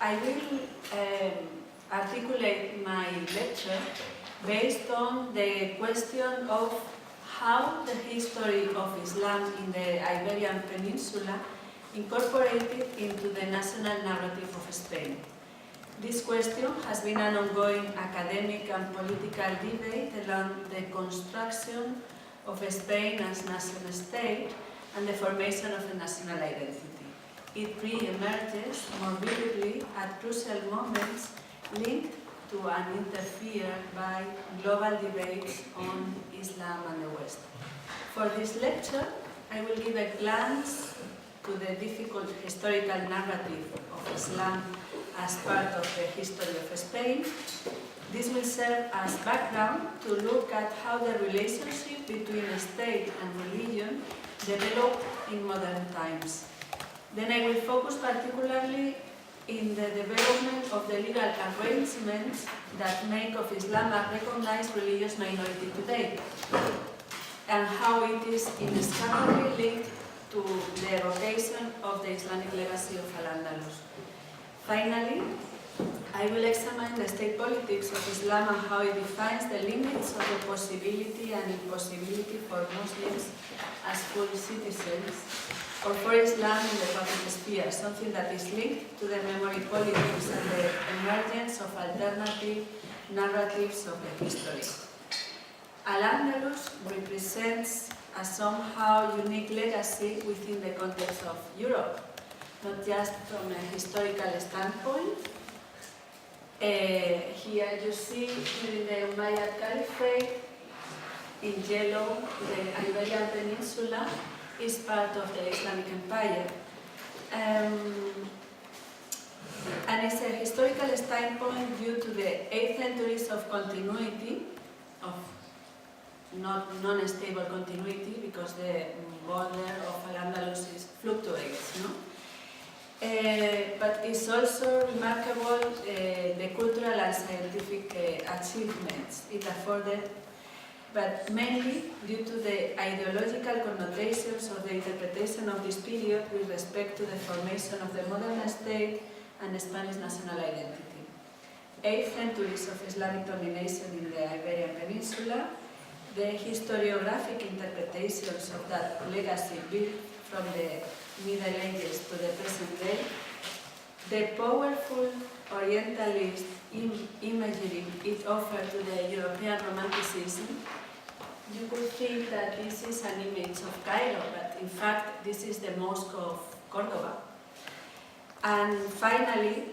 I will articulate my lecture based on the question of how the history of Islam in the Iberian Peninsula incorporated into the national narrative of Spain. This question has been an ongoing academic and political debate along the construction of Spain as nation state and the formation of a national identity. It re-emerges more vividly at crucial moments linked to and interfered by global debates on Islam and the West. For this lecture, I will give a glance to the difficult historical narrative of Islam as part of the history of Spain. This will serve as background to look at how the relationship between state and religion developed in modern times. Then I will focus particularly in the development of the legal arrangements that make of Islam a recognized religious minority today, and how it is inescapably linked to the evocation of the Islamic legacy of al-Andalus. Finally, I will examine the state politics of Islam and how it defines the limits of the possibility and impossibility for Muslims as full citizens, or for Islam in the public sphere, something that is linked to the memory politics and the emergence of alternative narratives of the history. Al-Andalus represents a somehow unique legacy within the context of Europe, not just from a historical standpoint. Here you see during the Umayyad Caliphate, in yellow, the Iberian Peninsula is part of the Islamic Empire. And it's a historical standpoint due to the 8 centuries of continuity, of non-stable continuity, because the border of Al-Andalus fluctuates, no? But it's also remarkable the cultural and scientific achievements it afforded, but mainly due to the ideological connotations of the interpretation of this period with respect to the formation of the modern state and Spanish national identity. 8 centuries of Islamic domination in the Iberian Peninsula, the historiographic interpretations of that legacy built from the Middle Ages to the present day, the powerful Orientalist imagery it offered to the European Romanticism. You could think that this is an image of Cairo, but in fact this is the mosque of Cordoba. And finally,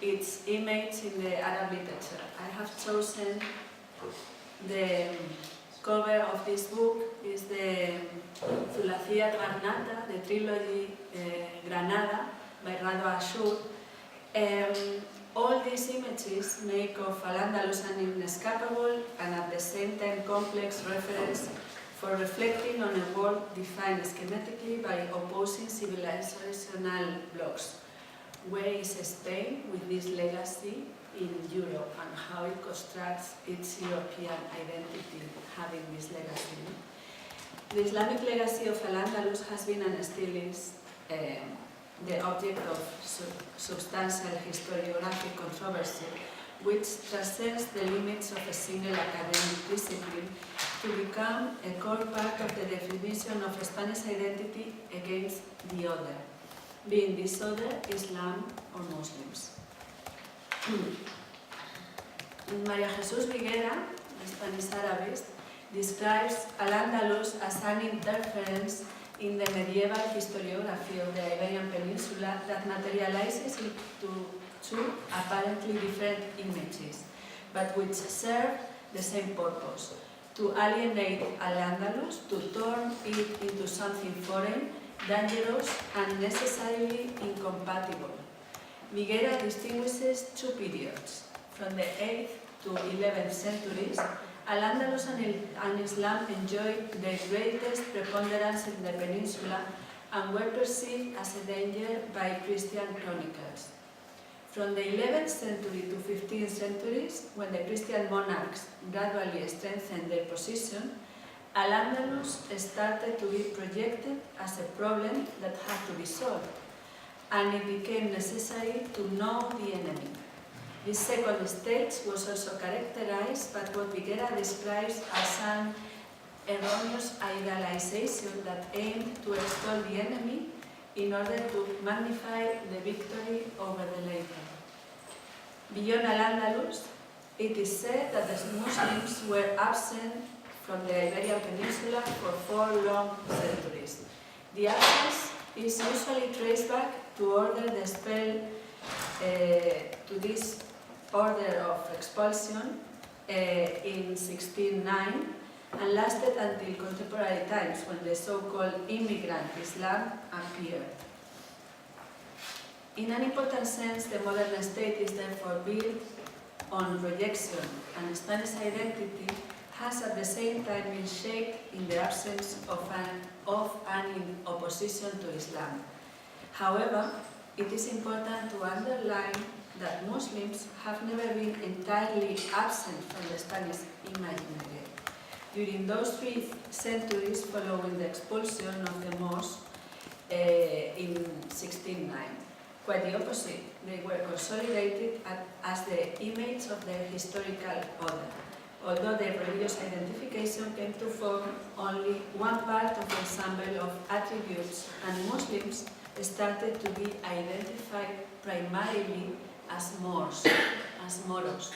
its image in the Arab literature. I have chosen the cover of this book is the Thulathia Granada, the trilogy Granada by al-Azhar. All these images make of Al-Andalus an inescapable and at the same time complex reference for reflecting on a world defined schematically by opposing civilizational blocks. Where is Spain with this legacy in Europe and how it constructs its European identity having this legacy? The Islamic legacy of Al-Andalus has been and still is the object of substantial historiographic controversy, which transcends the limits of a single academic discipline to become a core part of the definition of Spanish identity against the other, being this other Islam or Muslims. María Jesús Viguera, a Spanish Arabist, describes Al-Andalus as an interference in the medieval historiography of the Iberian Peninsula that materializes into 2 apparently different images, but which serve the same purpose: to alienate Al-Andalus, to turn it into something foreign, dangerous, and necessarily incompatible. Viguera distinguishes 2 periods. From the 8th to 11th centuries, Al-Andalus and Islam enjoyed the greatest preponderance in the peninsula and were perceived as a danger by Christian chroniclers. From the 11th century to 15th centuries, when the Christian monarchs gradually strengthened their position, Al-Andalus started to be projected as a problem that had to be solved. and it became necessary to know the enemy. This second stage was also characterized by what Viguera describes as an erroneous idealization that aimed to extol the enemy in order to magnify the victory over the latter. Beyond Al-Andalus, it is said that the Muslims were absent from the Iberian Peninsula for 4 long centuries. The absence is usually traced back to order the spell to this order of expulsion in 1609 and lasted until contemporary times when the so-called immigrant Islam appeared. In an important sense, the modern state is therefore built on rejection, and Spanish identity has at the same time been shaped in the absence of an opposition to Islam. However, it is important to underline that Muslims have never been entirely absent from the Spanish imaginary. During those 3 centuries following the expulsion of the Moors in 1609, quite the opposite, they were consolidated as the image of their historical order, although their religious identification came to form only one part of the ensemble of attributes, and Muslims started to be identified primarily as Moors, as Moros,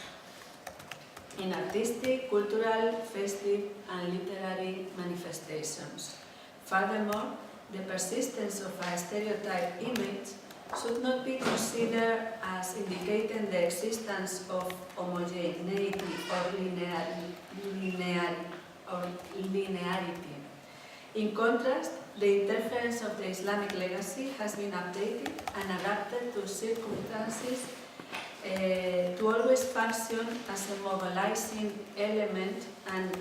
in artistic, cultural, festive, and literary manifestations. Furthermore, the persistence of a stereotype image should not be considered as indicating the existence of homogeneity or linearity. In contrast, the interference of the Islamic legacy has been updated and adapted to circumstances to always function as a mobilizing element and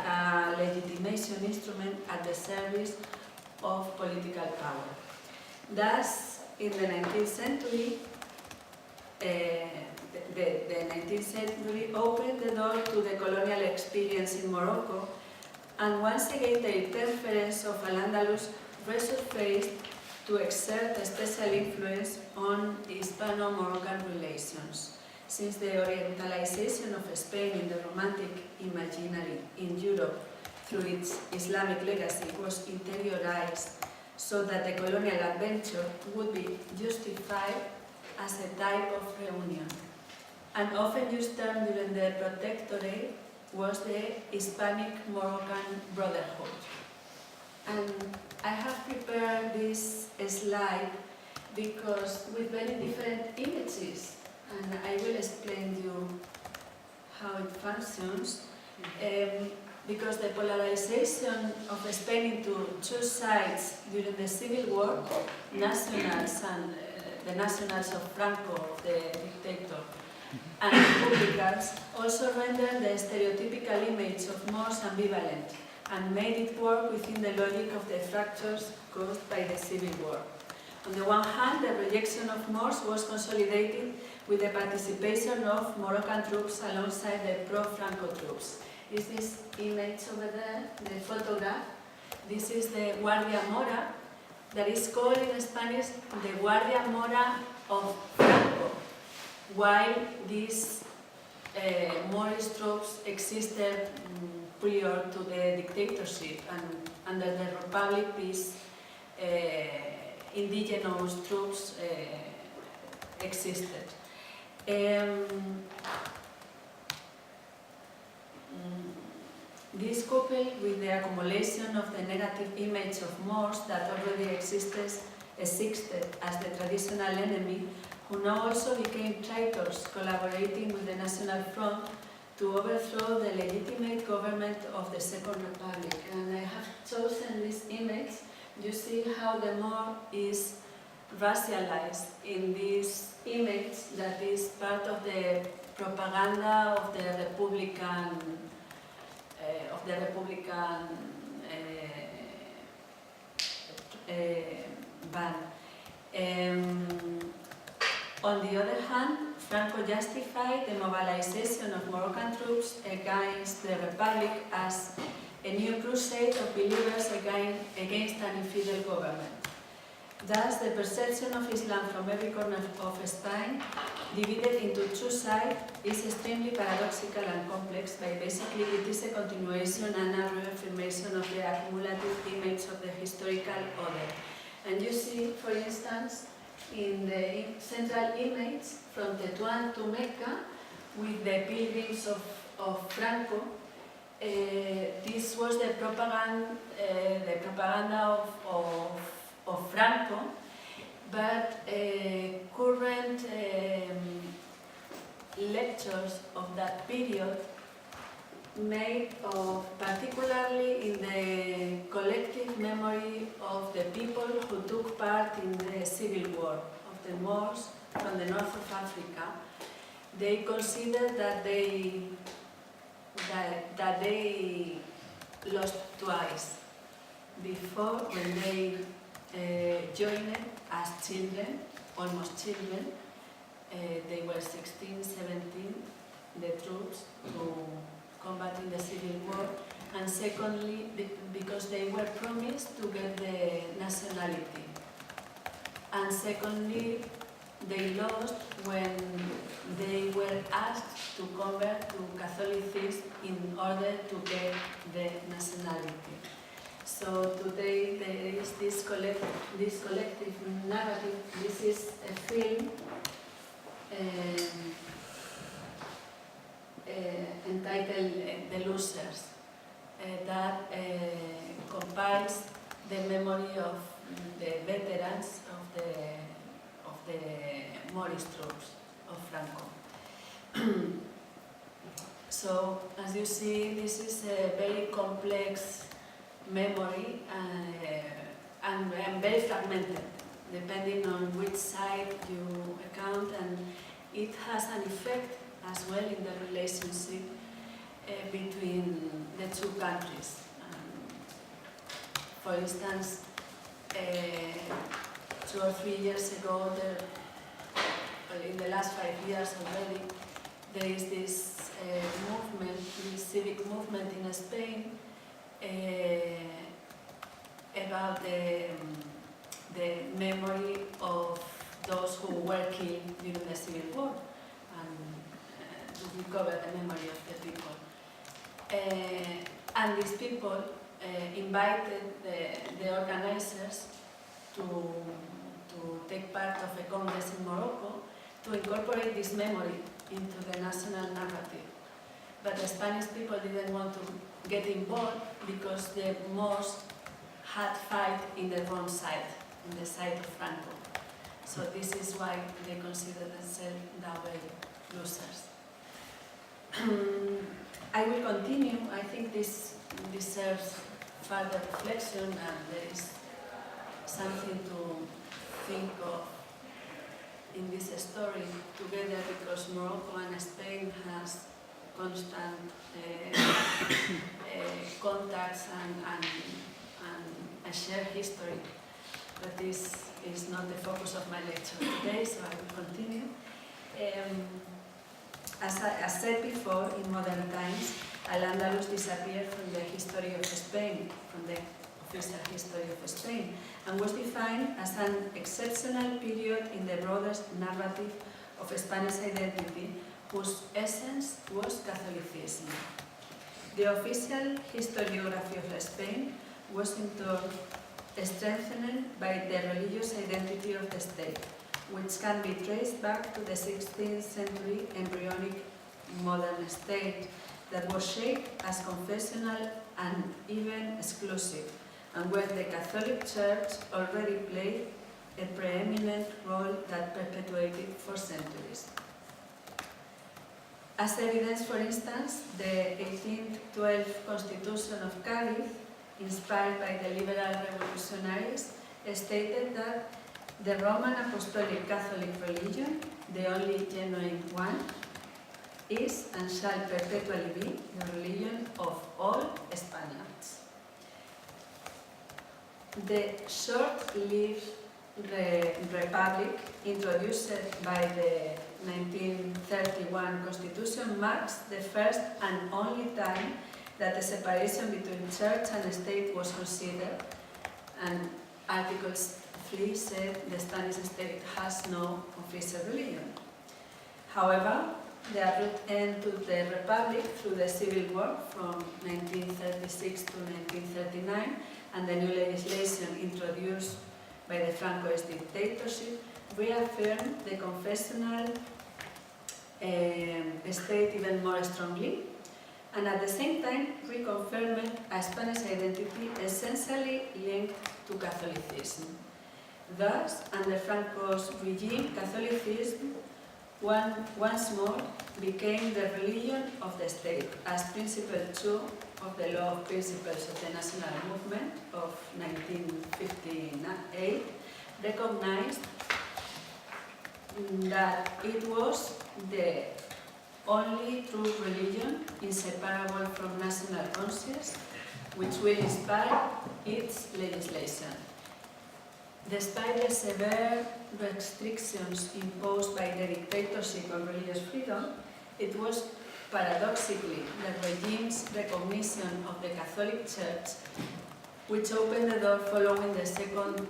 a legitimation instrument at the service of political power. Thus, in the 19th century, the 19th century opened the door to the colonial experience in Morocco, and once again the interference of Al-Andalus resurfaced to exert a special influence on Hispano-Moroccan relations. Since the orientalization of Spain in the Romantic imaginary in Europe through its Islamic legacy was interiorized so that the colonial adventure would be justified as a type of reunion. An often used term during the Protectorate was the Hispanic-Moroccan Brotherhood. And I have prepared this slide because with very different images, and I will explain to you how it functions. Because the polarization of Spain into 2 sides during the Civil War, nationals and the nationals of Franco, the dictator, and Republicans also rendered the stereotypical image of Moors ambivalent and made it work within the logic of the fractures caused by the Civil War. On the one hand, the rejection of Moors was consolidated with the participation of Moroccan troops alongside the pro-Franco troops. Is this image over there, the photograph? This is the Guardia Mora, that is called in Spanish the Guardia Mora of Franco, while these Moorish troops existed prior to the dictatorship, and under the Republic these indigenous troops existed. This coupled with the accumulation of the negative image of Moors that already existed as the traditional enemy, who now also became traitors, collaborating with the National Front to overthrow the legitimate government of the Second Republic. And I have chosen this image. You see how the Moor is racialized in this image that is part of the propaganda of the Republican ban. On the other hand, Franco justified the mobilization of Moroccan troops against the Republic as a new crusade of believers against an infidel government. Thus, the perception of Islam from every corner of Spain, divided into two sides, is extremely paradoxical and complex, but basically it is a continuation and a reaffirmation of the accumulative image of the historical order. And you see, for instance, in the central image from Tetuan to Mecca, with the pilgrims of Franco, this was the propaganda of Franco, but current lectures of that period made of, particularly in the collective memory of the people who took part in the civil war of the Moors from the north of Africa, they considered that they lost twice. Before, when they joined as children, almost children, they were 16, 17, the troops who combat in the civil war, and secondly, because they were promised to get the nationality. And secondly, they lost when they were asked to convert to Catholicism in order to get the nationality. So today there is this collective narrative. This is a film entitled The Losers, that compiles the memory of the veterans of the Moorish troops of Franco. So, as you see, this is a very complex memory and very fragmented, depending on which side you account, and it has an effect as well in the relationship between the two countries. For instance, 2 or 3 years ago, in the last 5 years already, there is this movement, this civic movement in Spain about the memory of those who were killed during the civil war, and to recover the memory of the people. And these people invited the organizers to take part of a congress in Morocco to incorporate this memory into the national narrative. But the Spanish people didn't want to get involved because the Moors had fight in the wrong side, in the side of Franco. So this is why they consider themselves that way losers. I will continue. I think this deserves further reflection, and there is something to think of in this story together, because Morocco and Spain has constant contacts and a shared history. But this is not the focus of my lecture today, so I will continue. As said before, in modern times, Al-Andalus disappeared from the history of Spain, from the official history of Spain, and was defined as an exceptional period in the broadest narrative of Spanish identity, whose essence was Catholicism. The official historiography of Spain was in turn strengthened by the religious identity of the state, which can be traced back to the 16th century embryonic modern state that was shaped as confessional and even exclusive, and where the Catholic Church already played a preeminent role that perpetuated for centuries. As evidence, for instance, the 1812 Constitution of Cádiz, inspired by the liberal revolutionaries, stated that the Roman Apostolic Catholic religion, the only genuine one, is and shall perpetually be the religion of all Spaniards. The short-lived republic introduced by the 1931 Constitution marks the first and only time that the separation between church and state was considered, and Article 3 said the Spanish state has no official religion. However, the abrupt end to the Republic through the Civil War from 1936 to 1939 and the new legislation introduced by the Francoist dictatorship reaffirmed the confessional state even more strongly, and at the same time reconfirmed a Spanish identity essentially linked to Catholicism. Thus, under Franco's regime, Catholicism once more became the religion of the state, as Principle 2 of the Law of Principles of the National Movement of 1958 recognized that it was the only true religion inseparable from national conscience which will inspire its legislation. Despite the severe restrictions imposed by the dictatorship on religious freedom, it was paradoxically the regime's recognition of the Catholic Church which opened the door following the Second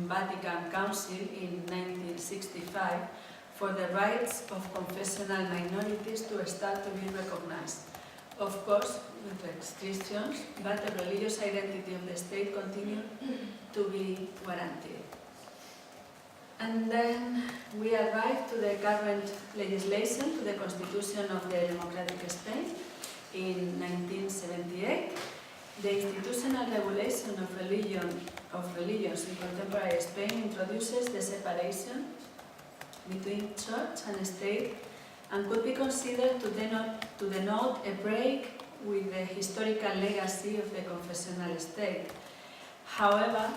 Vatican Council in 1965 for the rights of confessional minorities to start to be recognized. Of course, with restrictions, but the religious identity of the state continued to be guaranteed. And then we arrived to the current legislation, to the Constitution of the Democratic Spain in 1978. The institutional regulation of religions in contemporary Spain introduces the separation between church and state and could be considered to denote a break with the historical legacy of the confessional state. However,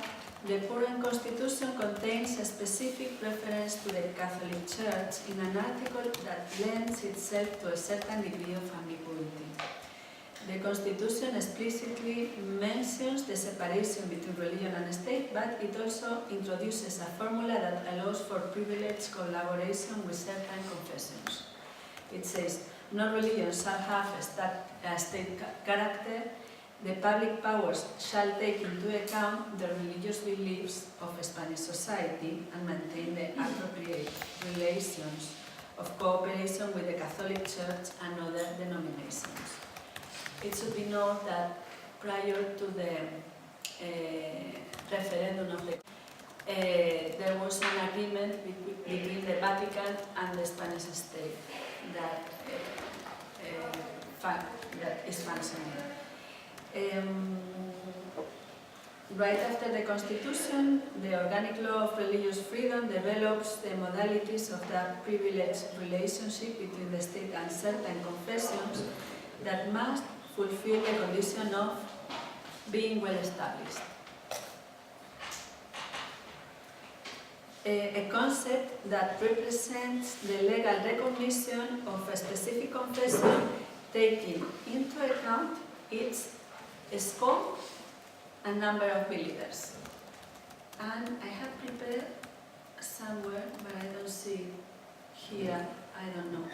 the current constitution contains a specific reference to the Catholic Church in an article that lends itself to a certain degree of ambiguity. The Constitution explicitly mentions the separation between religion and state, but it also introduces a formula that allows for privileged collaboration with certain confessions. It says, no religion shall have a state character. The public powers shall take into account the religious beliefs of Spanish society and maintain the appropriate relations of cooperation with the Catholic Church and other denominations. It should be noted that prior to the referendum of there was an agreement between the Vatican and the Spanish state that is functioning. Right after the Constitution, the Organic Law of Religious Freedom develops the modalities of that privileged relationship between the state and certain confessions that must fulfill the condition of being well established. A concept that represents the legal recognition of a specific confession taking into account its scope and number of believers. And I have prepared somewhere, but I don't see here, I don't know,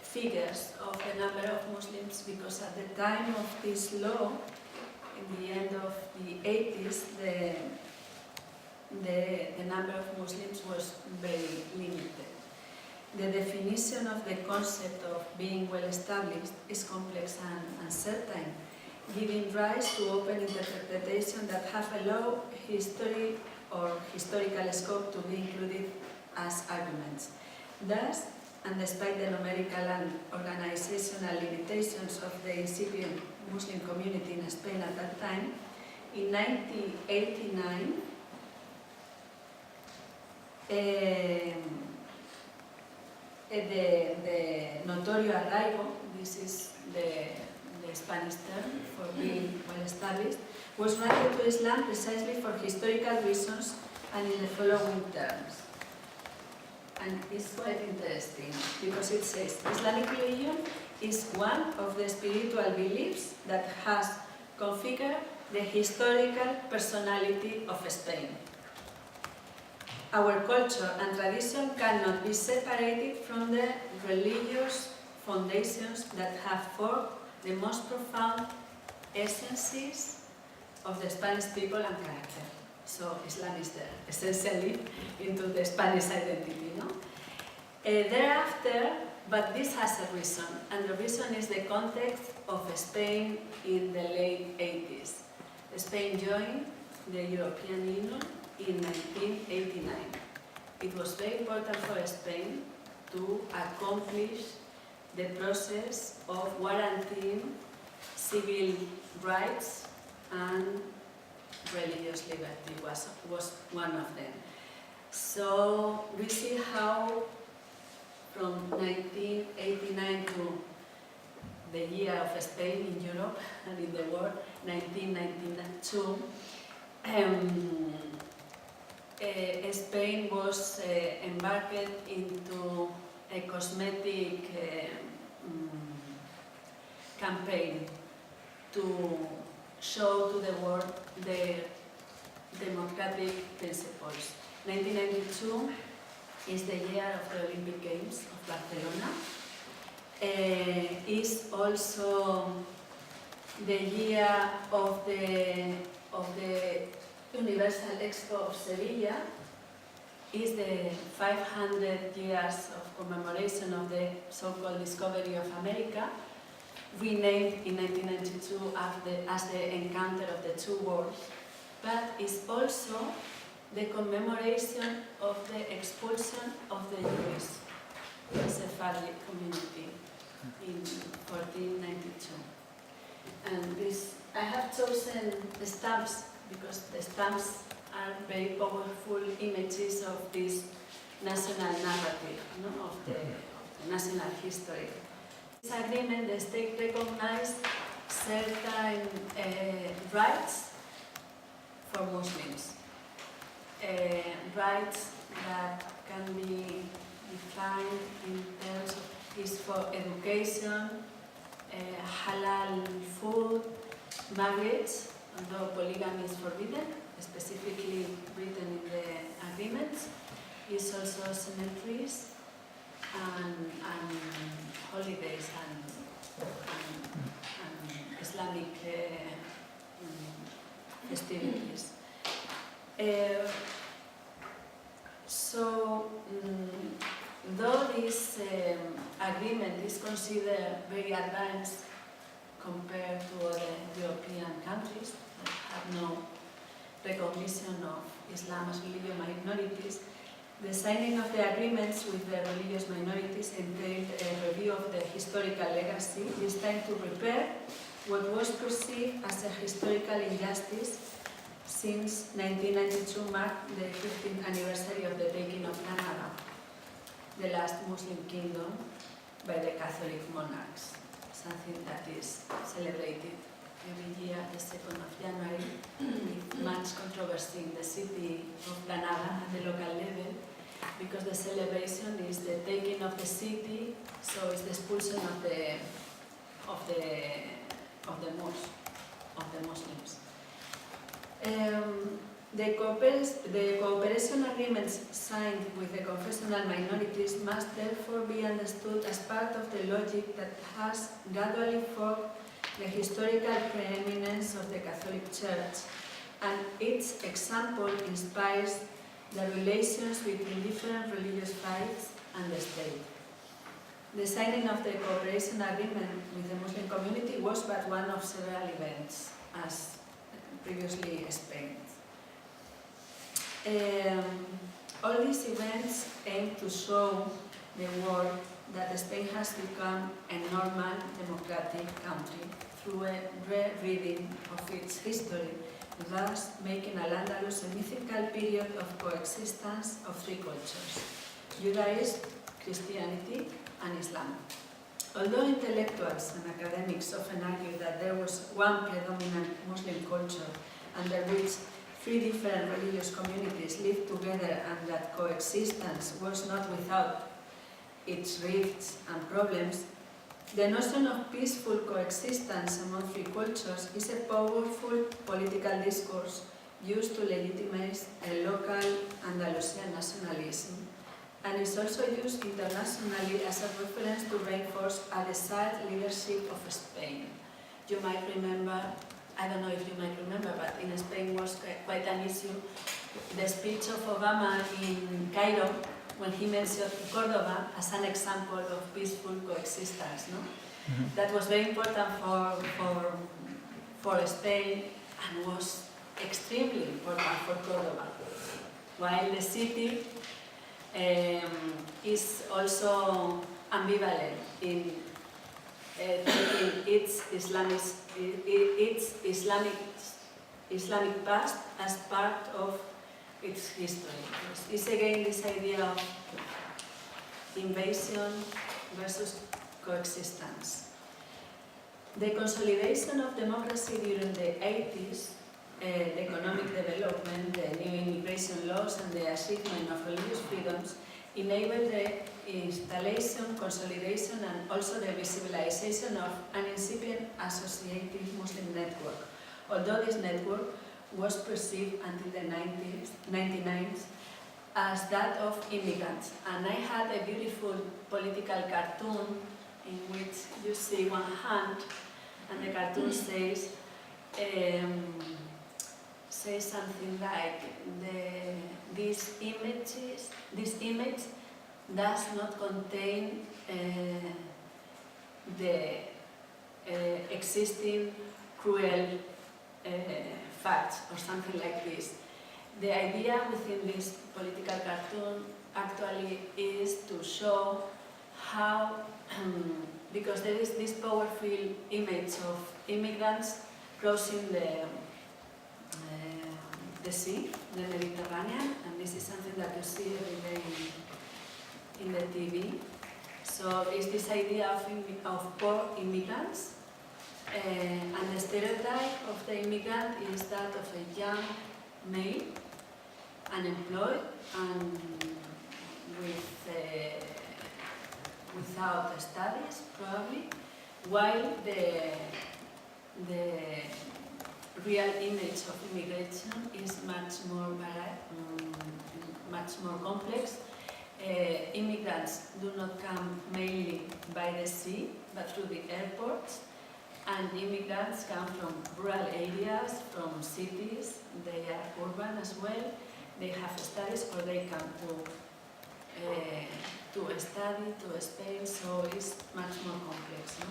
figures of the number of Muslims, because at the time of this law, in the end of the 80s, the number of Muslims was very limited. The definition of the concept of being well established is complex and uncertain, giving rise to open interpretation that have a low history or historical scope to be included as arguments. Thus, and despite the numerical and organizational limitations of the incipient Muslim community in Spain at that time, in 1989, the notorio arraigo, this is the Spanish term for being well established, was granted to Islam precisely for historical reasons and in the following terms. And it's quite interesting because it says Islamic religion is one of the spiritual beliefs that has configured the historical personality of Spain. Our culture and tradition cannot be separated from the religious foundations that have formed the most profound essences of the Spanish people and character. So Islam is there, essentially, into the Spanish identity, no? Thereafter, but this has a reason, and the reason is the context of Spain in the late 80s. Spain joined the European Union in 1989. It was very important for Spain to accomplish the process of guaranteeing civil rights and religious liberty was one of them. So we see how from 1989 to the year of Spain in Europe and in the world, 1992, Spain was embarked into a cosmetic campaign to show to the world their democratic principles. 1992 is the year of the Olympic Games of Barcelona. Is also the year of the Universal Expo of Sevilla. Is the 500 years of commemoration of the so-called discovery of America, renamed in 1992 as the encounter of the two worlds, but is also the commemoration of the expulsion of the Jewish Sephardic community in 1492. And this, I have chosen the stamps because the stamps are very powerful images of this national narrative, no? of the national history. This agreement, the state recognized certain rights for Muslims. Rights that can be defined in terms of is for education, halal food, marriage, although polygamy is forbidden, specifically written in the agreements, is also cemeteries and holidays and Islamic festivities. Though this agreement is considered very advanced compared to other European countries that have no recognition of Islam as religious minorities, the signing of the agreements with the religious minorities entailed a review of the historical legacy, this time to repair what was perceived as a historical injustice since 1992 marked the 15th anniversary of the taking of Granada, the last Muslim kingdom by the Catholic monarchs, something that is celebrated every year, the 2nd of January, with much controversy in the city of Granada at the local level, because the celebration is the taking of the city, so it's the expulsion of the Muslims. The cooperation agreements signed with the confessional minorities must therefore be understood as part of the logic that has gradually formed the historical preeminence of the Catholic Church, and its example inspires the relations between different religious faiths and the state. The signing of the cooperation agreement with the Muslim community was but one of several events, as previously explained. All these events aim to show the world that Spain has become a normal democratic country through a re-reading of its history, thus making Al-Andalus a mythical period of coexistence of three cultures: Judaism, Christianity, and Islam. Although intellectuals and academics often argue that there was one predominant Muslim culture under which three different religious communities lived together and that coexistence was not without its rifts and problems, the notion of peaceful coexistence among three cultures is a powerful political discourse used to legitimize a local Andalusian nationalism, and is also used internationally as a reference to reinforce a desired leadership of Spain. You might remember I don't know if you might remember, but in Spain was quite an issue, the speech of Obama in Cairo, when he mentioned Cordoba as an example of peaceful coexistence. No? Mm-hmm. That was very important for Spain and was extremely important for Cordoba. While the city is also ambivalent in taking its Islamic past as part of its history. It's again this idea of invasion versus coexistence. The consolidation of democracy during the 80s, the economic development, the new immigration laws and the achievement of religious freedoms enabled the installation, consolidation and also the visibilization of an incipient associative Muslim network. Although this network was perceived until the 1990s as that of immigrants. And I had a beautiful political cartoon in which you see one hand and the cartoon says something like this image does not contain the existing cruel facts or something like this. The idea within this political cartoon actually is to show how, because there is this powerful image of immigrants crossing the sea, the Mediterranean, and this is something that you see every day in the TV. So it's this idea of poor immigrants, and the stereotype of the immigrant is that of a young male, unemployed, and without studies, probably, while the real image of immigration is much more complex. Immigrants do not come mainly by the sea, but through the airports, and immigrants come from rural areas, from cities. They are urban as well. They have studies, or they come to study, to Spain, so it's much more complex. No?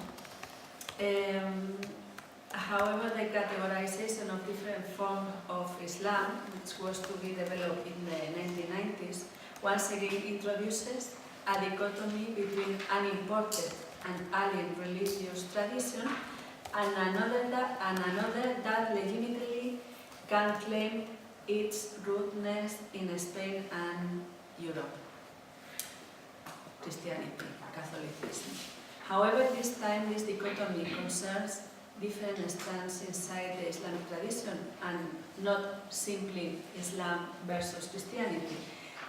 However, the categorization of different forms of Islam, which was to be developed in the 1990s, once again introduces a dichotomy between an imported and alien religious tradition and another that legitimately can claim its rootness in Spain and Europe. Christianity, Catholicism. However, this time this dichotomy concerns different strands inside the Islamic tradition and not simply Islam versus Christianity.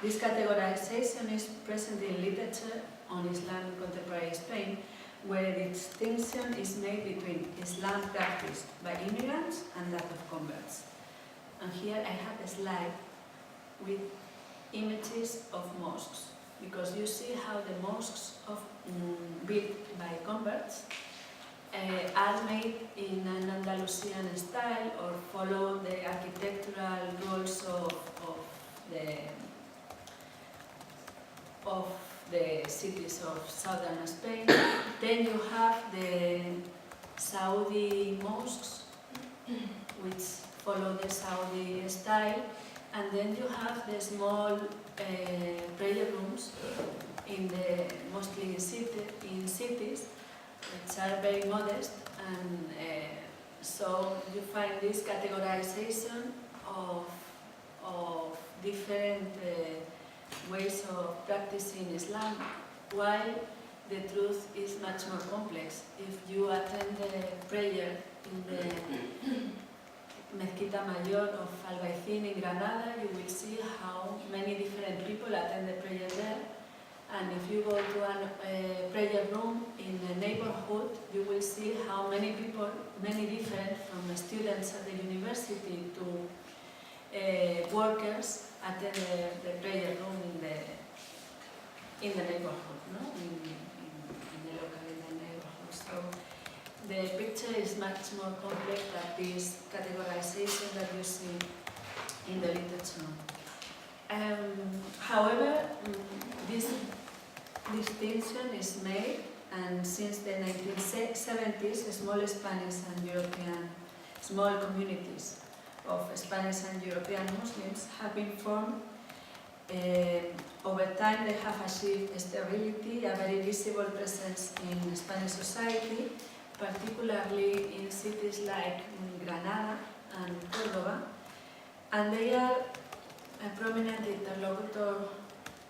This categorization is present in literature on Islam in contemporary Spain, where the distinction is made between Islam practiced by immigrants and that of converts. And here I have a slide with images of mosques, because you see how the mosques built by converts are made in an Andalusian style or follow the architectural rules of the cities of southern Spain. Then you have the Saudi mosques, which follow the Saudi style, and then you have the small prayer rooms mostly in cities, which are very modest, and so you find this categorization of different ways of practicing Islam, while the truth is much more complex. If you attend the prayer in the Mezquita Mayor of Albaicín in Granada, you will see how many different people attend the prayer there. And if you go to a prayer room in a neighborhood, you will see how many people, many different, from students at the university to workers, attend the prayer room in the neighborhood, no? in the neighborhood. So the picture is much more complex than this categorization that you see in the literature. However, this distinction is made, and since the 1970s, small communities of Spanish and European Muslims have been formed. Over time, they have achieved stability, a very visible presence in Spanish society, particularly in cities like Granada and Cordoba, and they are a prominent interlocutor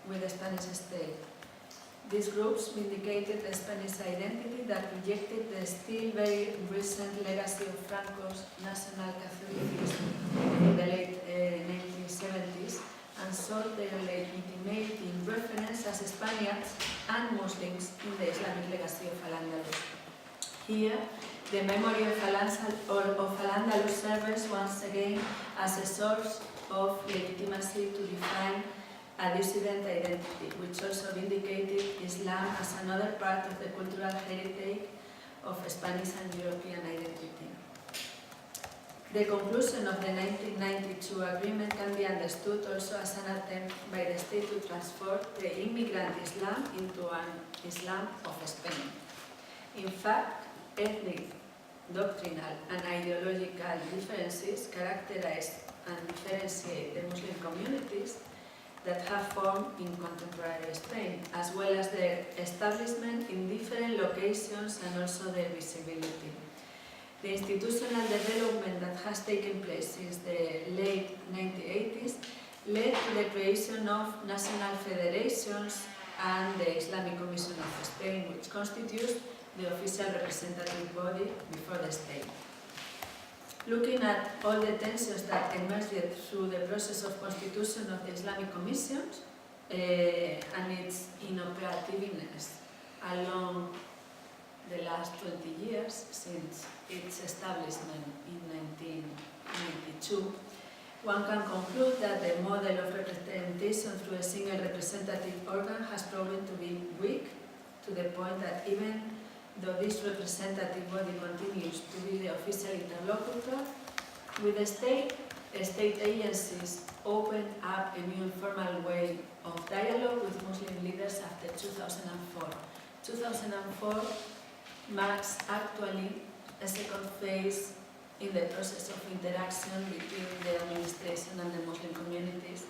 with the Spanish state. These groups vindicated the Spanish identity that rejected the still very recent legacy of Franco's national Catholicism in the late 1970s and sought their legitimacy in reference as Spaniards and Muslims in the Islamic legacy of Al-Andalus. Here, the memory of Al-Andalus serves once again as a source of legitimacy to define a dissident identity, which also vindicated Islam as another part of the cultural heritage of Spanish and European identity. The conclusion of the 1992 agreement can be understood also as an attempt by the state to transform the immigrant Islam into an Islam of Spain. In fact, ethnic, doctrinal and ideological differences characterize and differentiate the Muslim communities that have formed in contemporary Spain, as well as their establishment in different locations and also their visibility. The institutional development that has taken place since the late 1980s led to the creation of national federations and the Islamic Commission of Spain, which constitutes the official representative body before the state. Looking at all the tensions that emerged through the process of constitution of the Islamic Commissions and its inoperativeness along the last 20 years since its establishment in 1992, one can conclude that the model of representation through a single representative organ has proven to be weak, to the point that even though this representative body continues to be the official interlocutor with the state agencies opened up a new informal way of dialogue with Muslim leaders after 2004. 2004 marks actually a second phase in the process of interaction between the administration and the Muslim communities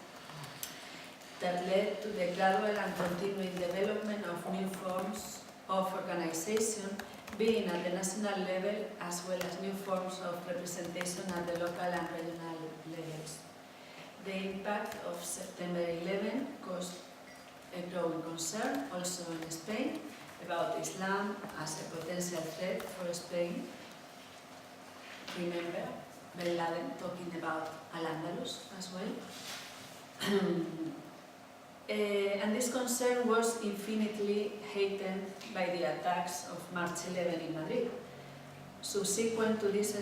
that led to the gradual and continuing development of new forms of organization, being at the national level as well as new forms of representation at the local and regional levels. The impact of September 11 caused a growing concern also in Spain about Islam as a potential threat for Spain. Remember Ben Laden talking about Al-Andalus as well. And this concern was infinitely heightened by the attacks of March 11 in Madrid. Subsequent to this,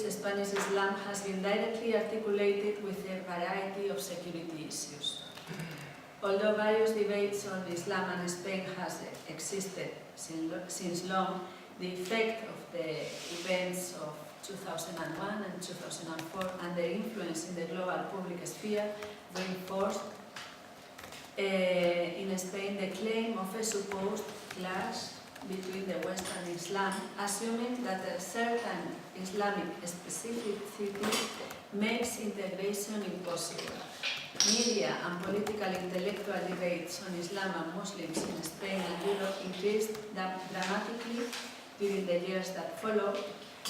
Spanish Islam has been directly articulated with a variety of security issues. Although various debates on Islam and Spain has existed since long, the effect of the events of 2001 and 2004 and their influence in the global public sphere reinforced in Spain the claim of a supposed clash between the West and Islam, assuming that a certain Islamic specificity makes integration impossible. Media and political intellectual debates on Islam and Muslims in Spain and Europe increased dramatically during the years that followed.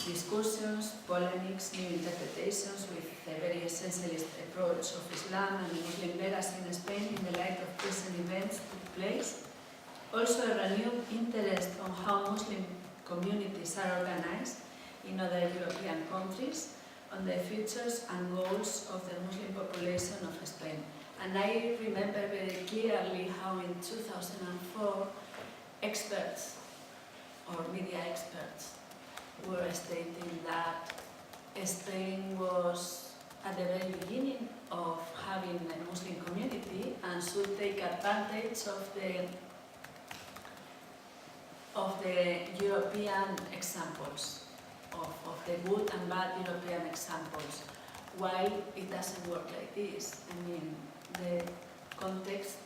Discussions, polemics, new interpretations with a very essentialist approach of Islam and the Muslim legacy in Spain in the light of recent events took place. Also a renewed interest on how Muslim communities are organized in other European countries, on the futures and goals of the Muslim population of Spain. And I remember very clearly how in 2004 experts or media experts were stating that Spain was at the very beginning of having a Muslim community and should take advantage of the of the European examples, of the good and bad European examples, while it doesn't work like this. I mean, the context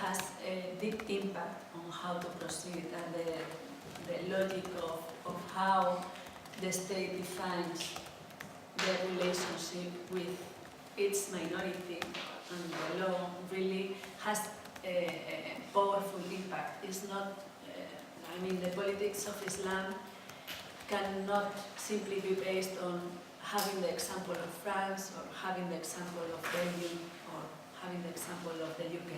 has a deep impact on how to proceed, and the logic of how the state defines the relationship with its minority and the law really has a powerful impact. It's not, I mean, the politics of Islam cannot simply be based on having the example of France or having the example of Belgium or having the example of the UK.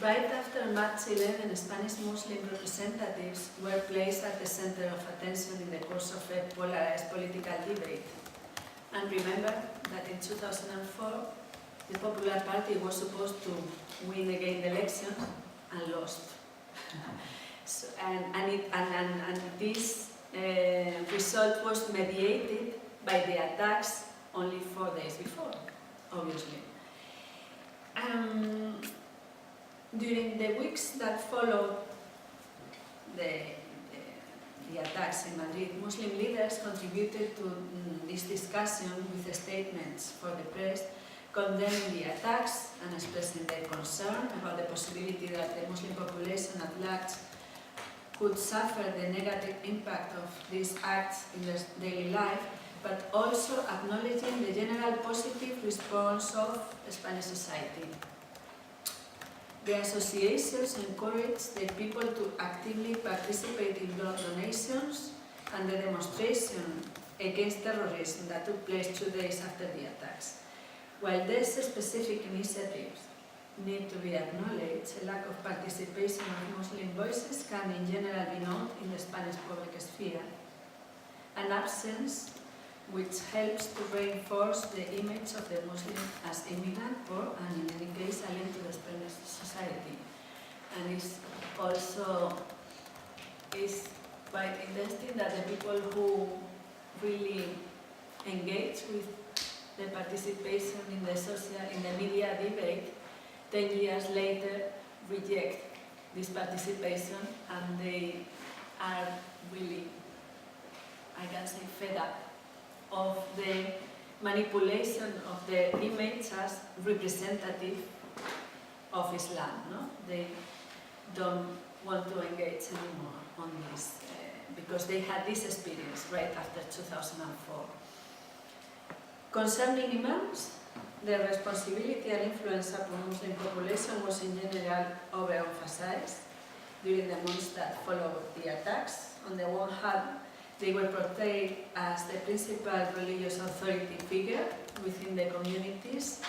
Right after March 11, Spanish Muslim representatives were placed at the center of attention in the course of a polarized political debate. And remember that in 2004, the Popular Party was supposed to win again the elections and lost. So, and this result was mediated by the attacks only 4 days before, obviously. During the weeks that followed the attacks in Madrid, Muslim leaders contributed to this discussion with statements for the press condemning the attacks and expressing their concern about the possibility that the Muslim population at large could suffer the negative impact of these acts in their daily life, but also acknowledging the general positive response of Spanish society. The associations encouraged the people to actively participate in blood donations and the demonstration against terrorism that took place 2 days after the attacks. While these specific initiatives need to be acknowledged, a lack of participation of Muslim voices can in general be known in the Spanish public sphere, an absence which helps to reinforce the image of the Muslim as immigrant or, and in any case, alien to the Spanish society. And it's also quite interesting that the people who really engage with the participation in the media debate 10 years later reject this participation, and they are really, I can say, fed up of the manipulation of the image as representative of Islam. No? They don't want to engage anymore on this because they had this experience right after 2004. Concerning imams, the responsibility and influence upon Muslim population was in general overemphasized during the months that followed the attacks. On the one hand, they were portrayed as the principal religious authority figure within the communities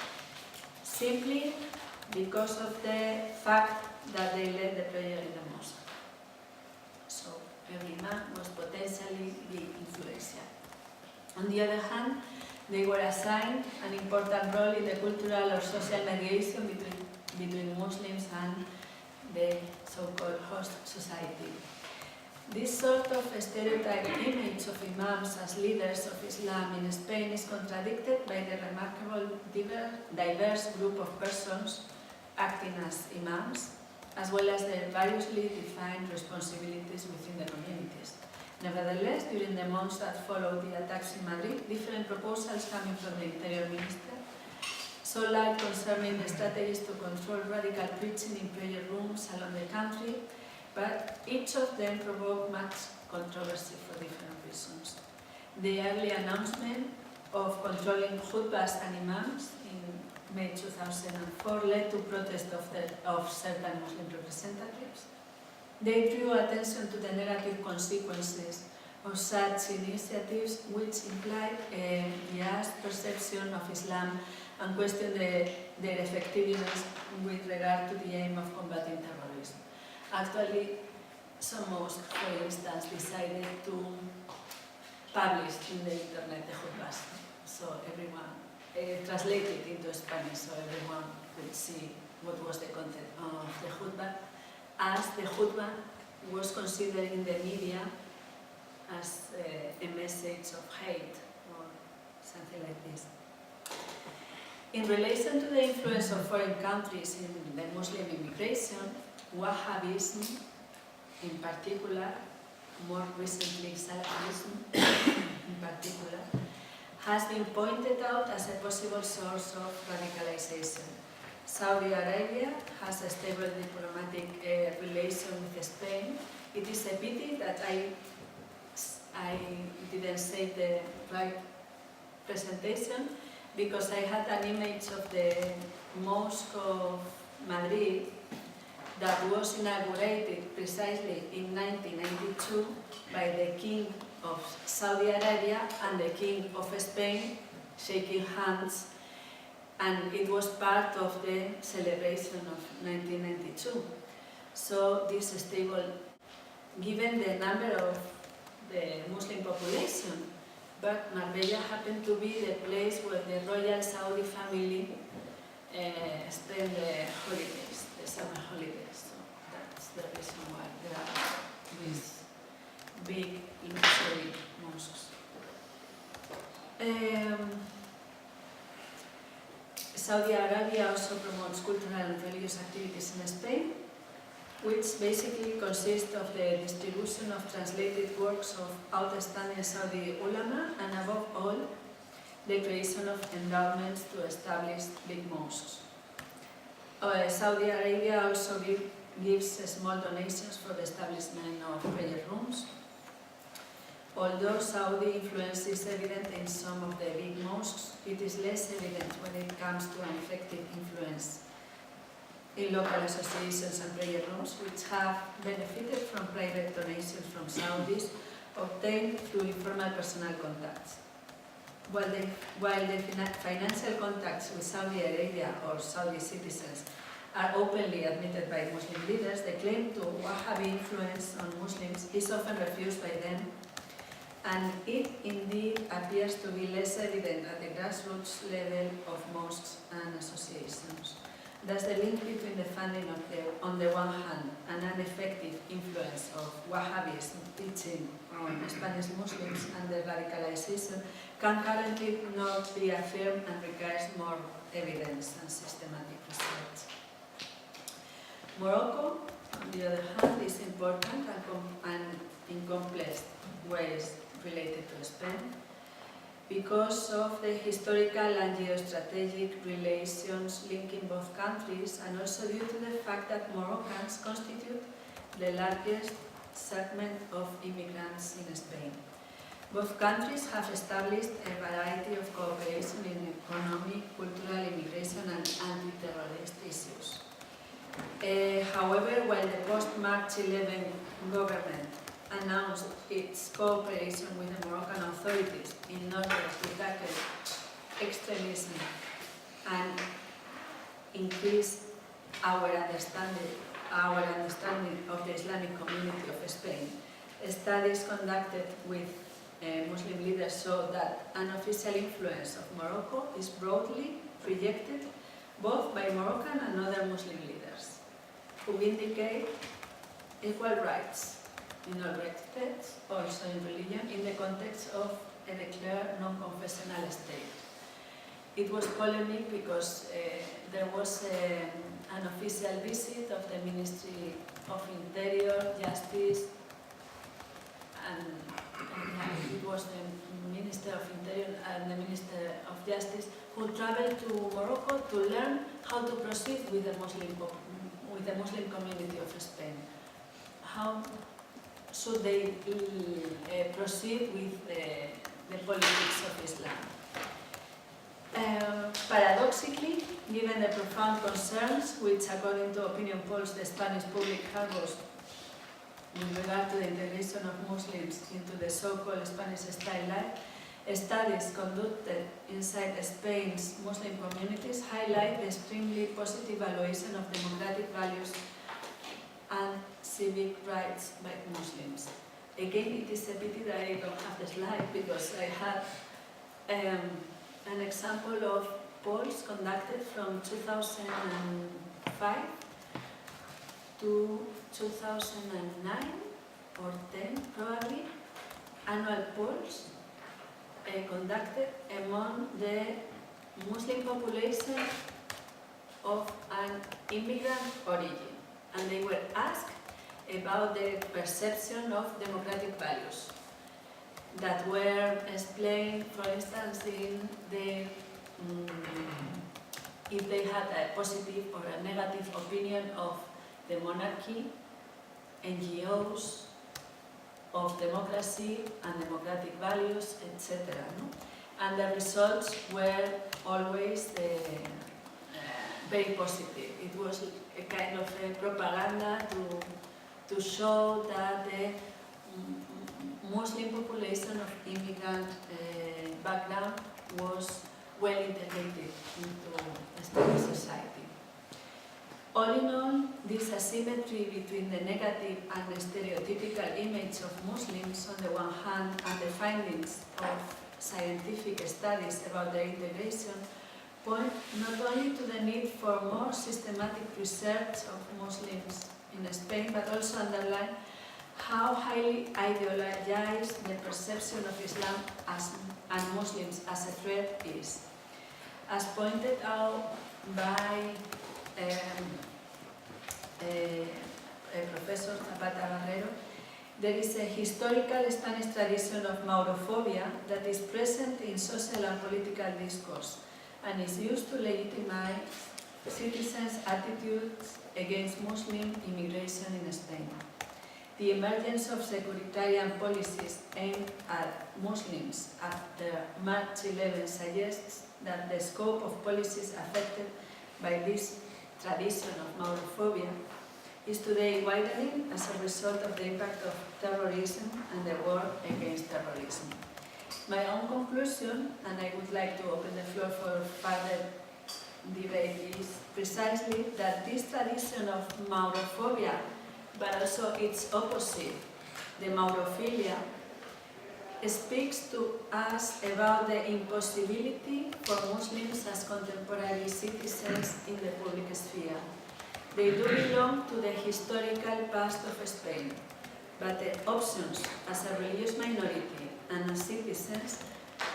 simply because of the fact that they led the prayer in the mosque. So every imam was potentially the influential. On the other hand, they were assigned an important role in the cultural or social mediation between Muslims and the so-called host society. This sort of stereotyped image of imams as leaders of Islam in Spain is contradicted by the remarkable diverse group of persons acting as imams, as well as their variously defined responsibilities within the communities. Nevertheless, during the months that followed the attacks in Madrid, different proposals coming from the Interior Minister saw light concerning the strategies to control radical preaching in prayer rooms along the country, but each of them provoked much controversy for different reasons. The early announcement of controlling khutbahs and imams in May 2004 led to protests of certain Muslim representatives. They drew attention to the negative consequences of such initiatives, which implied a biased perception of Islam and questioned their effectiveness with regard to the aim of combating terrorism. Actually, some mosques, for instance, decided to publish in the internet the khutbahs, so everyone translated into Spanish, so everyone could see what was the content of the khutbah, as the khutbah was considered in the media as a message of hate or something like this. In relation to the influence of foreign countries in the Muslim immigration, Wahhabism, in particular, more recently Salafism in particular, has been pointed out as a possible source of radicalization. Saudi Arabia has a stable diplomatic relation with Spain. It is a pity that I didn't say the right presentation, because I had an image of the Mosque of Madrid that was inaugurated precisely in 1992 by the King of Saudi Arabia and the King of Spain shaking hands, and it was part of the celebration of 1992. So this stable, given the number of the Muslim population, but Marbella happened to be the place where the royal Saudi family spend the holidays, the summer holidays. So that's the reason why there are these big luxury mosques. Saudi Arabia also promotes cultural and religious activities in Spain, which basically consist of the distribution of translated works of outstanding Saudi ulama, and above all, the creation of endowments to establish big mosques. Saudi Arabia also gives small donations for the establishment of prayer rooms. Although Saudi influence is evident in some of the big mosques, it is less evident when it comes to an effective influence in local associations and prayer rooms, which have benefited from private donations from Saudis obtained through informal personal contacts. While the financial contacts with Saudi Arabia or Saudi citizens are openly admitted by Muslim leaders, the claim to Wahhabi influence on Muslims is often refused by them, and it indeed appears to be less evident at the grassroots level of mosques and associations. Thus, the link between the funding of on the one hand and an effective influence of Wahhabism teaching on Spanish Muslims and their radicalization can currently not be affirmed and requires more evidence and systematic research. Morocco, on the other hand, is important and in complex ways related to Spain, because of the historical and geostrategic relations linking both countries, and also due to the fact that Moroccans constitute the largest segment of immigrants in Spain. Both countries have established a variety of cooperation in economic, cultural, immigration and anti-terrorist issues. However, while the post-March 11 government announced its cooperation with the Moroccan authorities in order to tackle extremism and increase our understanding of the Islamic community of Spain. Studies conducted with Muslim leaders show that unofficial influence of Morocco is broadly projected both by Moroccan and other Muslim leaders, who indicate equal rights in all respects, also in religion, in the context of a declared non-confessional state. It was polemic because there was an official visit of the Ministry of Interior, Justice, and it was the Minister of Interior and the Minister of Justice who traveled to Morocco to learn how to proceed with the Muslim community of Spain. How should they proceed with the politics of Islam? Paradoxically, given the profound concerns which, according to opinion polls, the Spanish public harbors with regard to the integration of Muslims into the so-called Spanish-style life, studies conducted inside Spain's Muslim communities highlight the extremely positive valuation of democratic values and civic rights by Muslims. Again, it is a pity that I don't have the slide, because I had an example of polls conducted from 2005 to 2009 or 10 probably, annual polls conducted among the Muslim population of an immigrant origin. and they were asked about their perception of democratic values that were explained, for instance, in their if they had a positive or a negative opinion of the monarchy, NGOs, of democracy and democratic values, etc. No? And the results were always very positive. It was a kind of a propaganda to show that the Muslim population of immigrant background was well integrated into Spanish society. All in all, this asymmetry between the negative and the stereotypical image of Muslims on the one hand and the findings of scientific studies about their integration point not only to the need for more systematic research of Muslims in Spain, but also underline how highly ideologized the perception of Islam and Muslims as a threat is. As pointed out by Professor Zapata Barrero, there is a historical Spanish tradition of Maurophobia that is present in social and political discourse and is used to legitimize citizens' attitudes against Muslim immigration in Spain. The emergence of securitarian policies aimed at Muslims after March 11 suggests that the scope of policies affected by this tradition of Maurophobia is today widening as a result of the impact of terrorism and the war against terrorism. My own conclusion, and I would like to open the floor for further debate, is precisely that this tradition of Maurophobia, but also its opposite, the Maurophilia, speaks to us about the impossibility for Muslims as contemporary citizens in the public sphere. They do belong to the historical past of Spain, but the options as a religious minority and as citizens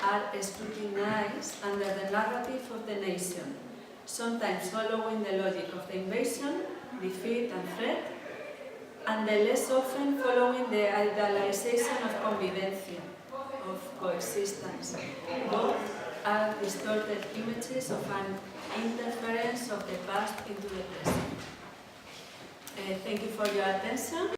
are scrutinized under the narrative of the nation, sometimes following the logic of the invasion, defeat and threat, and the less often following the idealization of convivencia, of coexistence. Both are distorted images of an interference of the past into the present. Thank you for your attention.